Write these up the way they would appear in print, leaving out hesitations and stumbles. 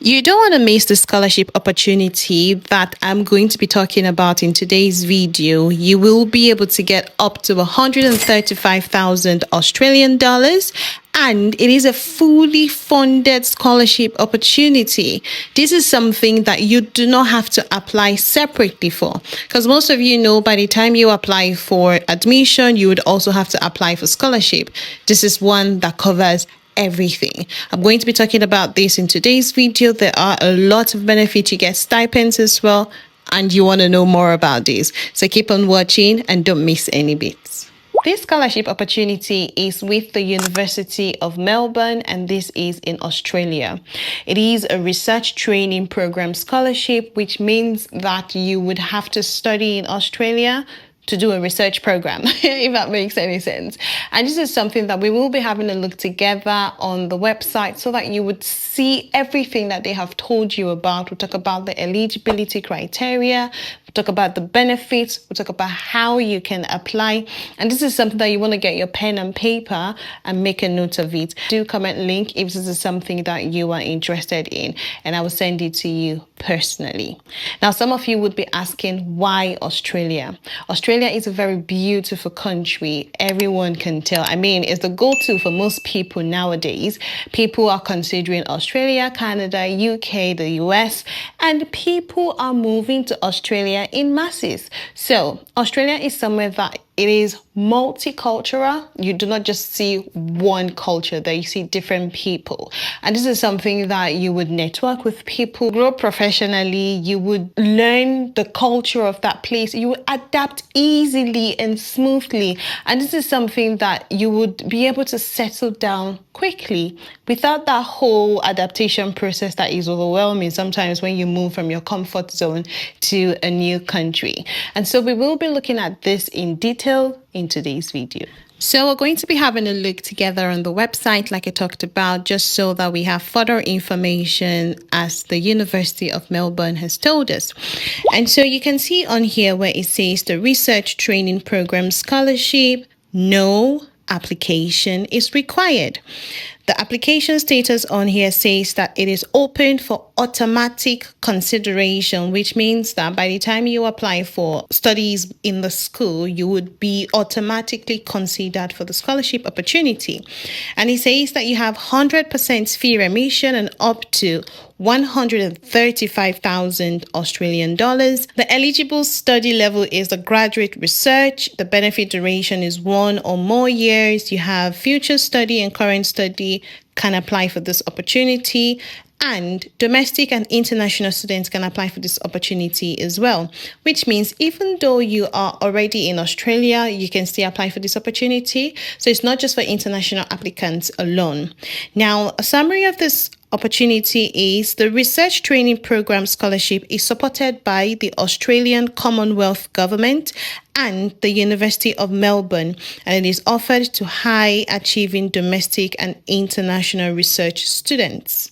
You don't want to miss the scholarship opportunity that I'm going to be talking about in today's video. You will be able to get up to 135,000 Australian dollars, and it is a fully funded scholarship opportunity. This is something that you do not have to apply separately for, because most of you know by the time you apply for admission, you would also have to apply for scholarship. This is one that covers everything. I'm going to be talking about this in today's video. There are a lot of benefits. You get stipends as well, and you want to know more about this. So keep on watching and don't miss any bits. This scholarship opportunity is with the University of Melbourne, and this is in Australia. It is a research training program scholarship, which means that you would have to study in Australia to do a research program, if that makes any sense. And this is something that we will be having a look together on the website so that you would see everything that they have told you about. We'll talk about the eligibility criteria, we'll talk about the benefits, we'll talk about how you can apply. And this is something that you want to get your pen and paper and make a note of it. Do comment link if this is something that you are interested in, and I will send it to you personally. Now, some of you would be asking, why Australia? Australia is a very beautiful country. Everyone can tell. I mean, it's the go-to for most people nowadays. People are considering Australia, Canada, UK, the US, and people are moving to Australia in masses. So Australia is somewhere that it is multicultural. You do not just see one culture there, you see different people. And this is something that you would network with people, grow professionally, you would learn the culture of that place, you would adapt easily and smoothly. And this is something that you would be able to settle down quickly without that whole adaptation process that is overwhelming sometimes when you move from your comfort zone to a new country. And so we will be looking at this in detail in today's video. So we're going to be having a look together on the website like I talked about, just so that we have further information as the University of Melbourne has told us. And so you can see on here where it says the Research Training Program Scholarship, no application is required. The application status on here says that it is open for automatic consideration, which means that by the time you apply for studies in the school, you would be automatically considered for the scholarship opportunity. And it says that you have 100% fee remission and up to 135,000 Australian dollars. The eligible study level is the graduate research. The benefit duration is 1 or more years. You have future study and current study can apply for this opportunity, and domestic and international students can apply for this opportunity as well, which means even though you are already in Australia, you can still apply for this opportunity. So it's not just for international applicants alone. Now, a summary of this opportunity is the Research Training Program Scholarship is supported by the Australian Commonwealth Government and the University of Melbourne, and it is offered to high achieving domestic and international research students.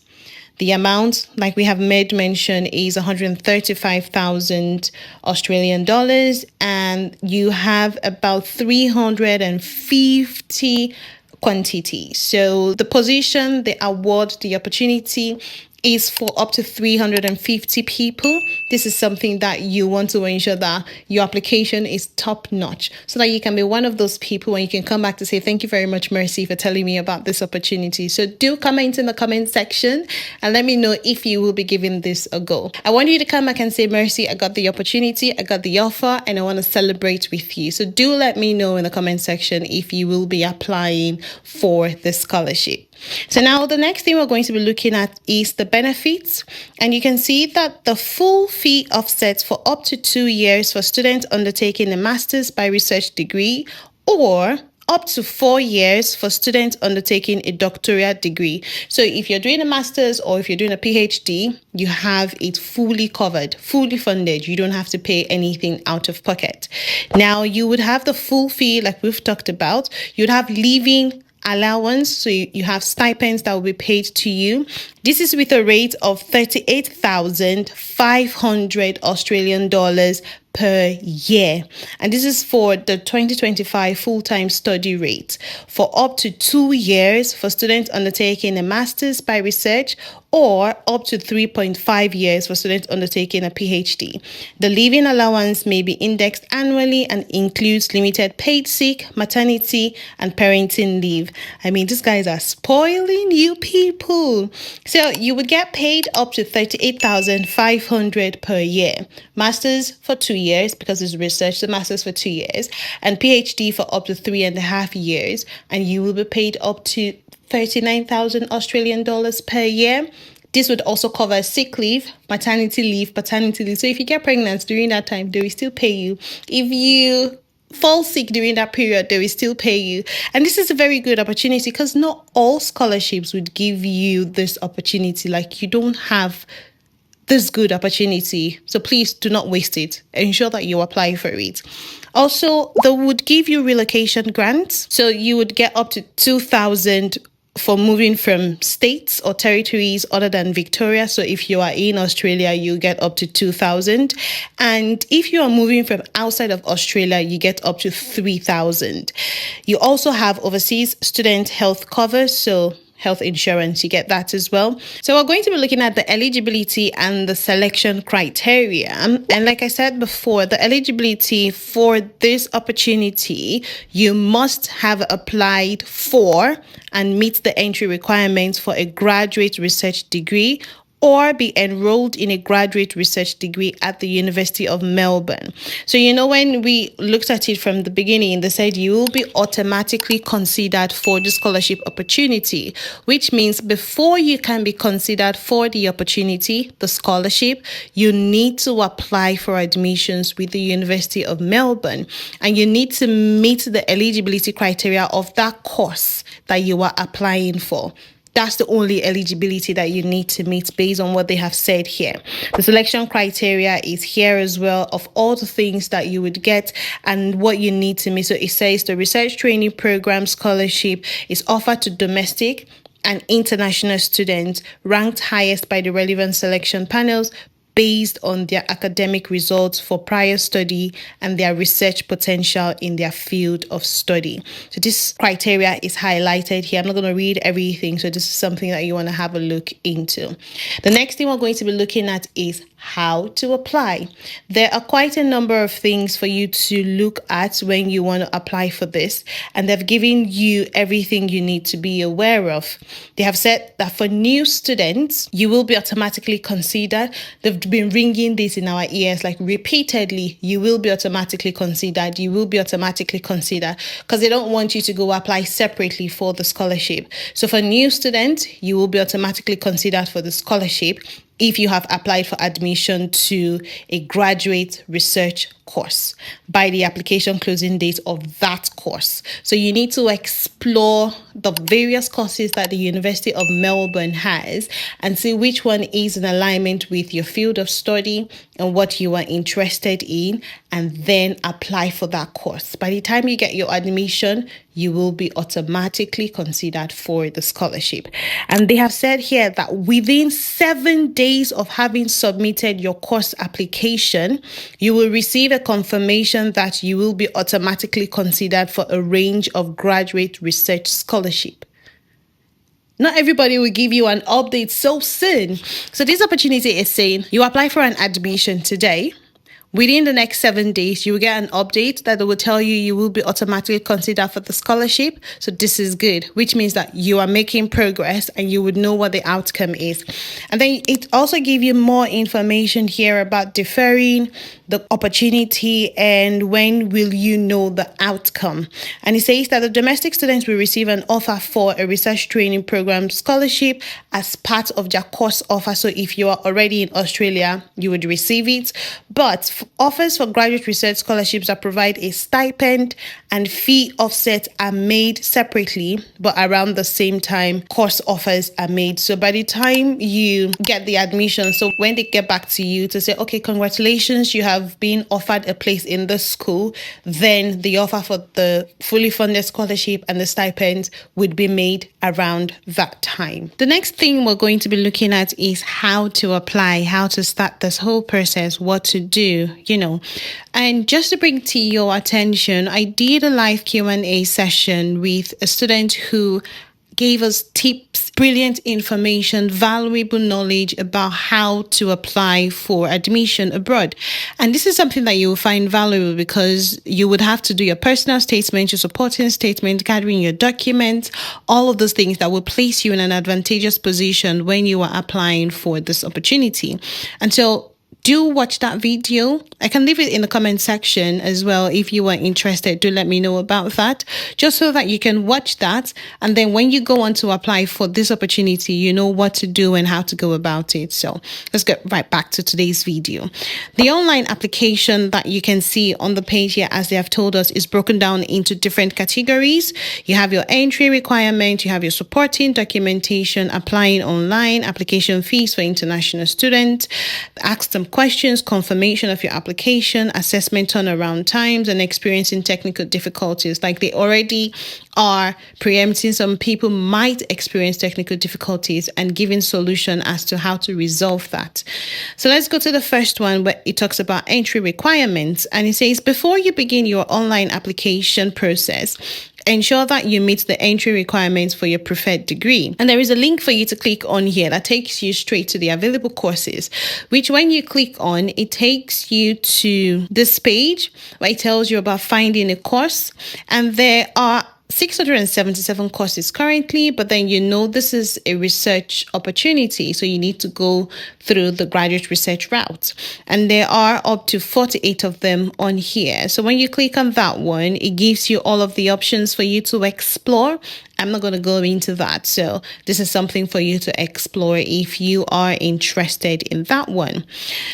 The amount, like we have made mention, is 135,000 Australian dollars, and you have about 350 quantities. So the position, the award, the opportunity is for up to 350 people. This is something that you want to ensure that your application is top notch, so that you can be one of those people and you can come back to say, thank you very much, Mercy, for telling me about this opportunity. So do comment in the comment section and let me know if you will be giving this a go. I want you to come back and say, Mercy, I got the opportunity, I got the offer, and I want to celebrate with you. So do let me know in the comment section if you will be applying for the scholarship. So now the next thing we're going to be looking at is the benefits, and you can see that the full fee offsets for up to 2 years for students undertaking a master's by research degree, or up to 4 years for students undertaking a doctoral degree. So if you're doing a master's or if you're doing a PhD, you have it fully covered, fully funded. You don't have to pay anything out of pocket. Now you would have the full fee like we've talked about. You'd have living allowance, so you have stipends that will be paid to you. This is with a rate of 38,500 Australian dollars per year, and this is for the 2025 full-time study rate for up to 2 years for students undertaking a master's by research, or up to 3.5 years for students undertaking a PhD. The living allowance may be indexed annually and includes limited paid sick, maternity, and parenting leave. I mean, these guys are spoiling you people. So you would get paid up to 38,500 per year. Masters for 2 years, because it's research, the masters for 2 years, and PhD for up to 3.5 years, and you will be paid up to 39,000 Australian dollars per year. This would also cover sick leave, maternity leave, paternity leave. So if you get pregnant during that time, they will still pay you. If you fall sick during that period, they will still pay you. And this is a very good opportunity because not all scholarships would give you this opportunity. Like, you don't have this good opportunity. So please do not waste it. Ensure that you apply for it. Also, they would give you relocation grants. So you would get up to 2,000 for moving from states or territories other than Victoria. So if you are in Australia, you get up to 2,000. And if you are moving from outside of Australia, you get up to 3,000. You also have overseas student health cover. So health insurance, you get that as well. So we're going to be looking at the eligibility and the selection criteria. And like I said before, the eligibility for this opportunity, you must have applied for and meet the entry requirements for a graduate research degree or be enrolled in a graduate research degree at the University of Melbourne. So, when we looked at it from the beginning, they said you will be automatically considered for the scholarship opportunity, which means before you can be considered for the opportunity, the scholarship, you need to apply for admissions with the University of Melbourne, and you need to meet the eligibility criteria of that course that you are applying for. That's the only eligibility that you need to meet based on what they have said here. The selection criteria is here as well of all the things that you would get and what you need to meet. So it says the research training program scholarship is offered to domestic and international students ranked highest by the relevant selection panels based on their academic results for prior study and their research potential in their field of study. So this criteria is highlighted here. I'm not going to read everything, so this is something that you want to have a look into. The next thing we're going to be looking at is how to apply. There are quite a number of things for you to look at when you want to apply for this, and they've given you everything you need to be aware of. They have said that for new students, you will be automatically considered. They've been ringing this in our ears like repeatedly. You will be automatically considered. You will be automatically considered, because they don't want you to go apply separately for the scholarship. So for new students, you will be automatically considered for the scholarship if you have applied for admission to a graduate research course by the application closing date of that course. So you need to explore the various courses that the University of Melbourne has and see which one is in alignment with your field of study and what you are interested in, and then apply for that course. By the time you get your admission, you will be automatically considered for the scholarship. And they have said here that within 7 days of having submitted your course application, you will receive a confirmation that you will be automatically considered for a range of graduate research scholarship. Not everybody will give you an update so soon. So this opportunity is saying you apply for an admission today. Within the next 7 days, you will get an update that will tell you you will be automatically considered for the scholarship. So this is good, which means that you are making progress and you would know what the outcome is. And then it also gives you more information here about deferring the opportunity and when will you know the outcome. And it says that the domestic students will receive an offer for a research training program scholarship as part of their course offer. So if you are already in Australia, you would receive it. But offers for graduate research scholarships that provide a stipend and fee offset are made separately, but around the same time course offers are made. So by the time you get the admission, so when they get back to you to say, okay, congratulations, you have been offered a place in the school, then the offer for the fully funded scholarship and the stipends would be made around that time. The next thing we're going to be looking at is how to apply, how to start this whole process, what to do, And just to bring to your attention, I did a live Q&A session with a student who gave us tips brilliant information, valuable knowledge about how to apply for admission abroad. And this is something that you will find valuable because you would have to do your personal statement, your supporting statement, gathering your documents, all of those things that will place you in an advantageous position when you are applying for this opportunity. And so do watch that video. I can leave it in the comment section as well. If you are interested, do let me know about that, just so that you can watch that. And then when you go on to apply for this opportunity, you know what to do and how to go about it. So let's get right back to today's video. The online application that you can see on the page here, as they have told us, is broken down into different categories. You have your entry requirement, you have your supporting documentation, applying online, application fees for international students, ask them questions, confirmation of your application, assessment turnaround times, and experiencing technical difficulties. Like they already are preempting some people might experience technical difficulties and giving solution as to how to resolve that. So let's go to the first one where it talks about entry requirements. And it says, before you begin your online application process, ensure that you meet the entry requirements for your preferred degree. And there is a link for you to click on here that takes you straight to the available courses, which when you click on, it takes you to this page where it tells you about finding a course. And there are 677 courses currently, but then this is a research opportunity, so you need to go through the graduate research route, and there are up to 48 of them on here. So when you click on that one, it gives you all of the options for you to explore. I'm not going to go into that, so this is something for you to explore if you are interested in that one.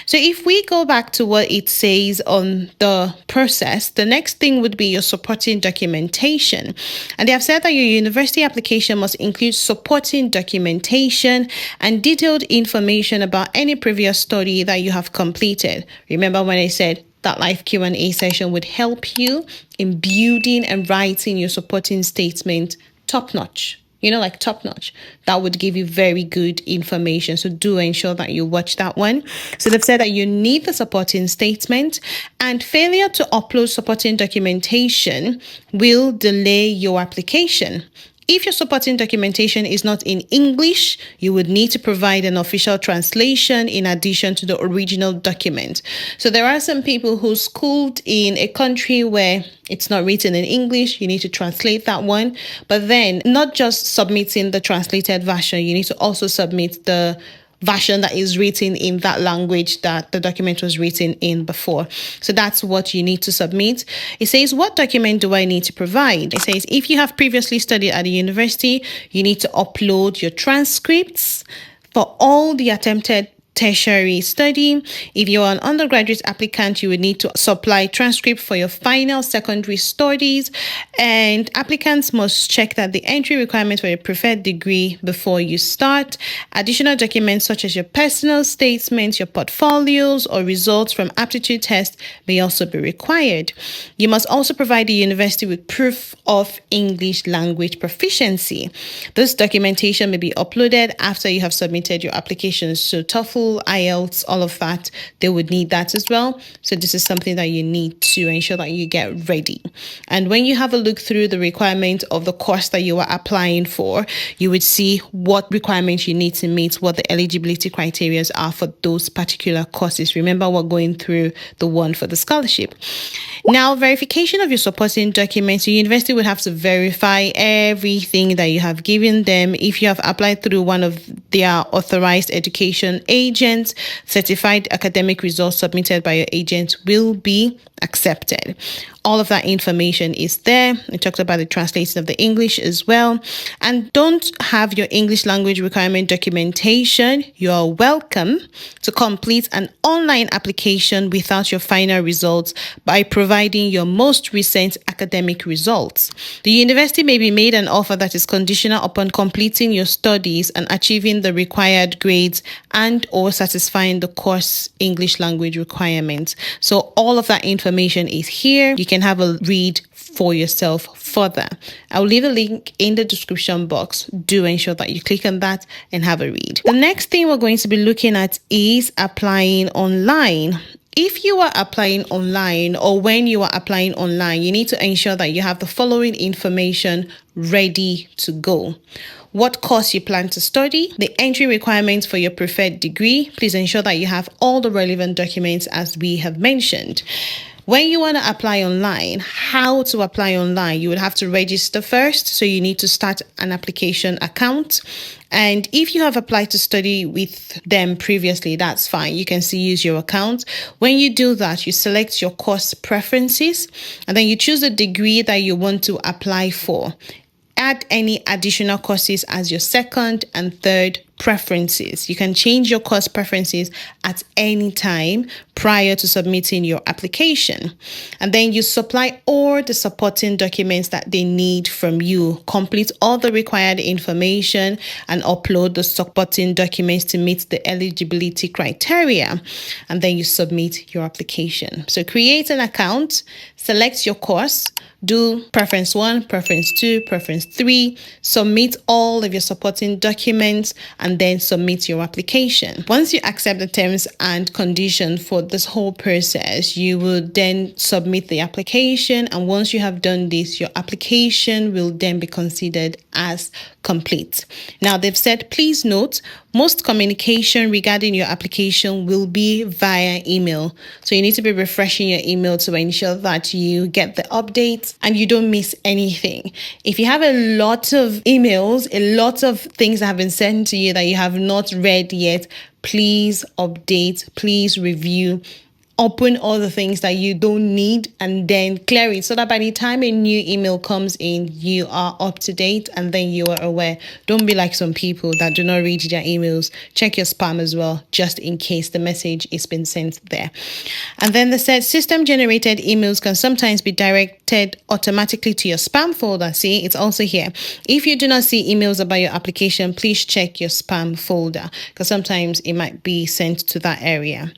So if we go back to what it says on the process, the next thing would be your supporting documentation. And they have said that your university application must include supporting documentation and detailed information about any previous study that you have completed. Remember when I said that live Q&A session would help you in building and writing your supporting statement top-notch. Like top-notch. That would give you very good information. So do ensure that you watch that one. So they've said that you need the supporting statement, and failure to upload supporting documentation will delay your application. If your supporting documentation is not in English, you would need to provide an official translation in addition to the original document. So there are some people who schooled in a country where it's not written in English. You need to translate that one. But then not just submitting the translated version, you need to also submit the version that is written in that language that the document was written in before. So that's what you need to submit. It says, what document do I need to provide? It says, if you have previously studied at a university, you need to upload your transcripts for all the attempted tertiary study. If you're an undergraduate applicant, you would need to supply transcript for your final secondary studies, and applicants must check that the entry requirements for your preferred degree before you start. Additional documents such as your personal statements, your portfolios, or results from aptitude tests may also be required. You must also provide the university with proof of English language proficiency. This documentation may be uploaded after you have submitted your applications. So TOEFL, IELTS, all of that, they would need that as well. So this is something that you need to ensure that you get ready. And when you have a look through the requirement of the course that you are applying for, you would see what requirements you need to meet, what the eligibility criteria are for those particular courses. Remember, we're going through the one for the scholarship. Now, verification of your supporting documents. The university would have to verify everything that you have given them. If you have applied through one of their authorized education agents, certified academic results submitted by your agent will be accepted. All of that information is there. We talked about the translation of the English as well. And don't have your English language requirement documentation, you are welcome to complete an online application without your final results by providing your most recent academic results. The university may be made an offer that is conditional upon completing your studies and achieving the required grades and or satisfying the course English language requirements. So all of that information is here. You can have a read for yourself further. I'll leave a link in the description box. Do ensure that you click on that and have a read. The next thing we're going to be looking at is applying online. If you are applying online, or when you are applying online, you need to ensure that you have the following information ready to go. what course you plan to study, the entry requirements for your preferred degree. Please ensure that you have all the relevant documents as we have mentioned. When you want to apply online, how to apply online, you would have to register first. So you need to start an application account. And if you have applied to study with them previously, that's fine. You can still use your account. When you do that, you select your course preferences and then you choose the degree that you want to apply for. Add any additional courses as your second and third preferences. You can change your course preferences at any time prior to submitting your application. And then you supply all the supporting documents that they need from you. Complete all the required information and upload the supporting documents to meet the eligibility criteria. And then you submit your application. So create an account, select your course, do preference 1, preference 2, preference 3, submit all of your supporting documents, and then submit your application. Once you accept the terms and conditions for this whole process, you will then submit the application. And once you have done this, your application will then be considered as complete. Now, they've said, please note, most communication regarding your application will be via email. So you need to be refreshing your email to ensure that you get the updates and you don't miss anything. If you have a lot of emails, a lot of things that have been sent to you that you have not read yet, please update, please review. Open all the things that you don't need and then clear it so that by the time a new email comes in, you are up to date and then you are aware. Don't be like some people that do not read their emails. Check your spam as well, just in case the message is been sent there. And then they said system generated emails can sometimes be directed automatically to your spam folder. See, it's also here. If you do not see emails about your application, please check your spam folder because sometimes it might be sent to that area.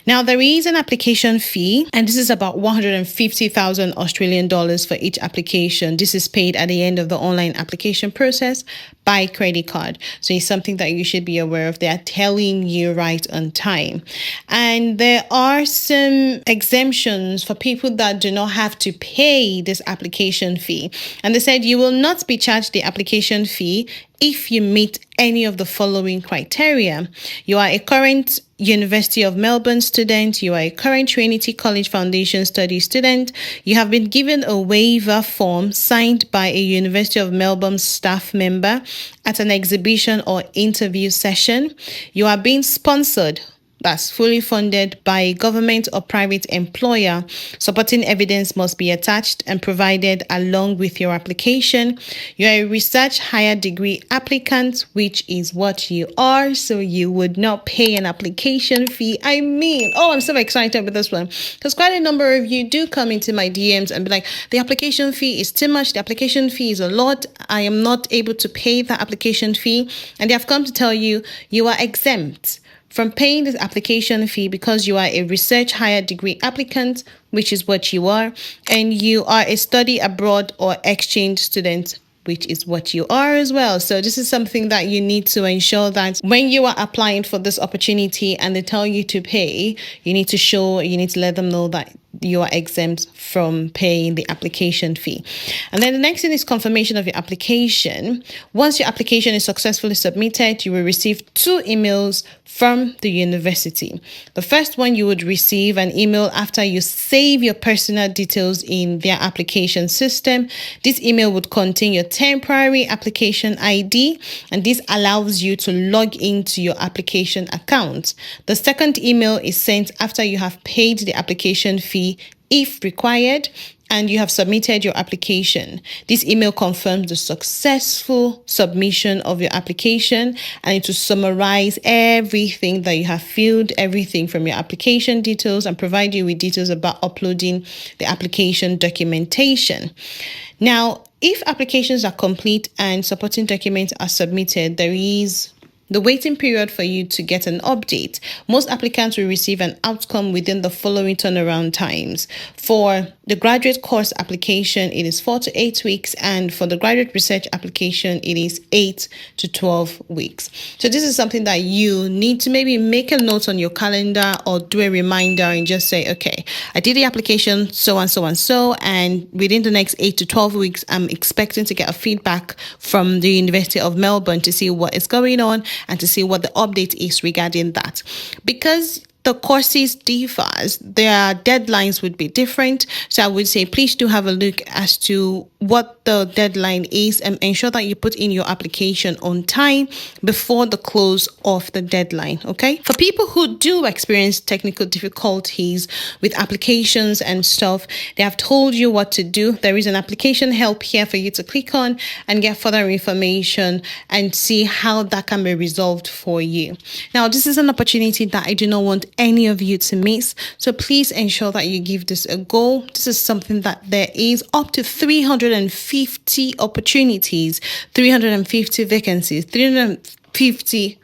Now, there is an application fee, and this is about 150,000 Australian dollars for each application. This is paid at the end of the online application process by credit card. So it's something that you should be aware of. They are telling you right on time. And there are some exemptions for people that do not have to pay this application fee. And they said you will not be charged the application fee if you meet any of the following criteria. You are a current University of Melbourne student, you are a current Trinity College Foundation Study student, you have been given a waiver form signed by a University of Melbourne staff member at an exhibition or interview session, you are being sponsored, that's fully funded by a government or private employer. Supporting evidence must be attached and provided along with your application. You are a research higher degree applicant, which is what you are, so you would not pay an application fee. I'm so excited with this one because quite a number of you do come into my DMs and be like, the application fee is too much, the application fee is a lot, I am not able to pay the application fee. And they have come to tell you, you are exempt from paying this application fee because you are a research higher degree applicant, which is what you are, and you are a study abroad or exchange student, which is what you are as well. So this is something that you need to ensure that when you are applying for this opportunity and they tell you to pay, you need to let them know that you are exempt from paying the application fee. And then the next thing is confirmation of your application. Once your application is successfully submitted, you will receive 2 emails from the university. The first one, you would receive an email after you save your personal details in their application system. This email would contain your temporary application ID, and this allows you to log into your application account. The second email is sent after you have paid the application fee if required and you have submitted your application. This email confirms the successful submission of your application, and it will summarize everything that you have filled, everything from your application details, and provide you with details about uploading the application documentation. Now, if applications are complete and supporting documents are submitted, there is The waiting period for you to get an update. Most applicants will receive an outcome within the following turnaround times. For the graduate course application, it is 4 to 8 weeks, and for the graduate research application, it is 8 to 12 weeks. So this is something that you need to maybe make a note on your calendar or do a reminder and just say, okay, I did the application so and so and so, and within the next 8 to 12 weeks, I'm expecting to get a feedback from the University of Melbourne to see what is going on and to see what the update is regarding that. Because the courses differs, their deadlines would be different. So I would say please do have a look as to what the deadline is and ensure that you put in your application on time before the close of the deadline. Okay, for people who do experience technical difficulties with applications and stuff, they have told you what to do. There is an application help here for you to click on and get further information and see how that can be resolved for you. Now, this is an opportunity that I do not want any of you to miss, so please ensure that you give this a go. This is something that there is up to 350 opportunities, 350 vacancies, 350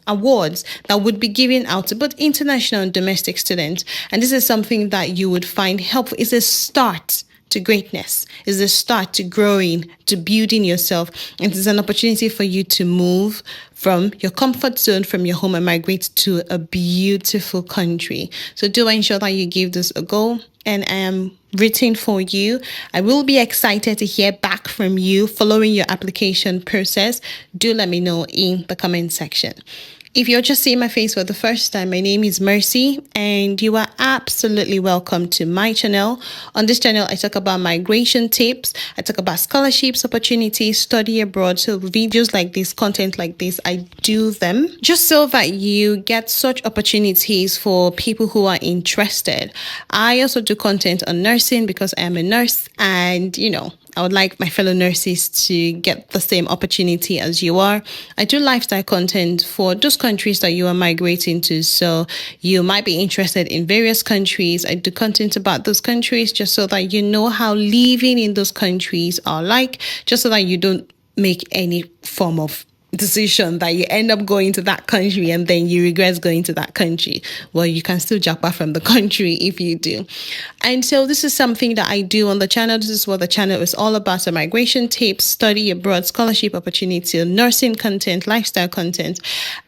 awards that would be given out to both international and domestic students. And this is something that you would find helpful. It's a start to greatness, is a start to growing, to building yourself. And it's an opportunity for you to move from your comfort zone, from your home, and migrate to a beautiful country. So do ensure that you give this a go, and I am rooting for you. I will be excited to hear back from you following your application process. Do let me know in the comment section. If you're just seeing my face for the first time, my name is Mercy, and you are absolutely welcome to my channel. On this channel, I talk about migration tips, I talk about scholarships, opportunities, study abroad. So videos like this, content like this, I do them just so that you get such opportunities for people who are interested. I also do content on nursing because I am a nurse, and I would like my fellow nurses to get the same opportunity as you are. I do lifestyle content for those countries that you are migrating to. So you might be interested in various countries. I do content about those countries just so that you know how living in those countries are like, just so that you don't make any form of decision that you end up going to that country and then you regret going to that country. Well, you can still jump back from the country if you do. And so this is something that I do on the channel. This is what the channel is all about. So migration tips, study abroad, scholarship opportunity, nursing content, lifestyle content,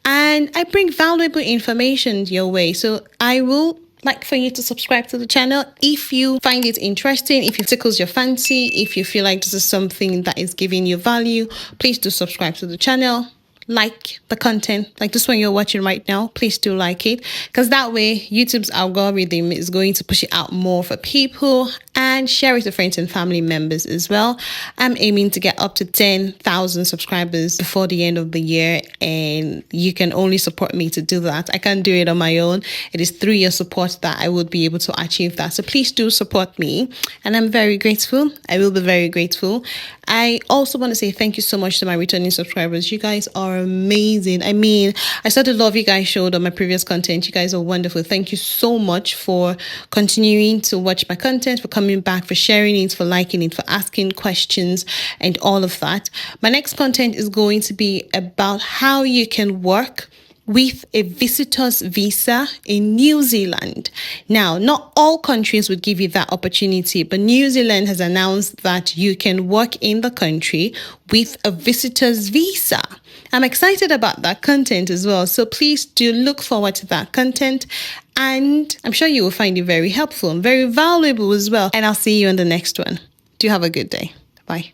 and I bring valuable information your way. So I will like for you to subscribe to the channel if you find it interesting, if it tickles your fancy, if you feel like this is something that is giving you value. Please do subscribe to the channel, like the content, like this one you're watching right now. Please do like it, because that way YouTube's algorithm is going to push it out more for people, and share it to friends and family members as well. I'm aiming to get up to 10,000 subscribers before the end of the year, and you can only support me to do that. I can't do it on my own. It is through your support that I would be able to achieve that. So please do support me, and I'm very grateful. I will be very grateful. I also want to say thank you so much to my returning subscribers. You guys are amazing. I mean, I saw the love you guys showed on my previous content. You guys are wonderful. Thank you so much for continuing to watch my content, for coming back, for sharing it, for liking it, for asking questions, and all of that. My next content is going to be about how you can work with a visitor's visa in New Zealand. Now, not all countries would give you that opportunity, but New Zealand has announced that you can work in the country with a visitor's visa. I'm excited about that content as well. So please do look forward to that content, and I'm sure you will find it very helpful and very valuable as well. And I'll see you in the next one. Do have a good day. Bye.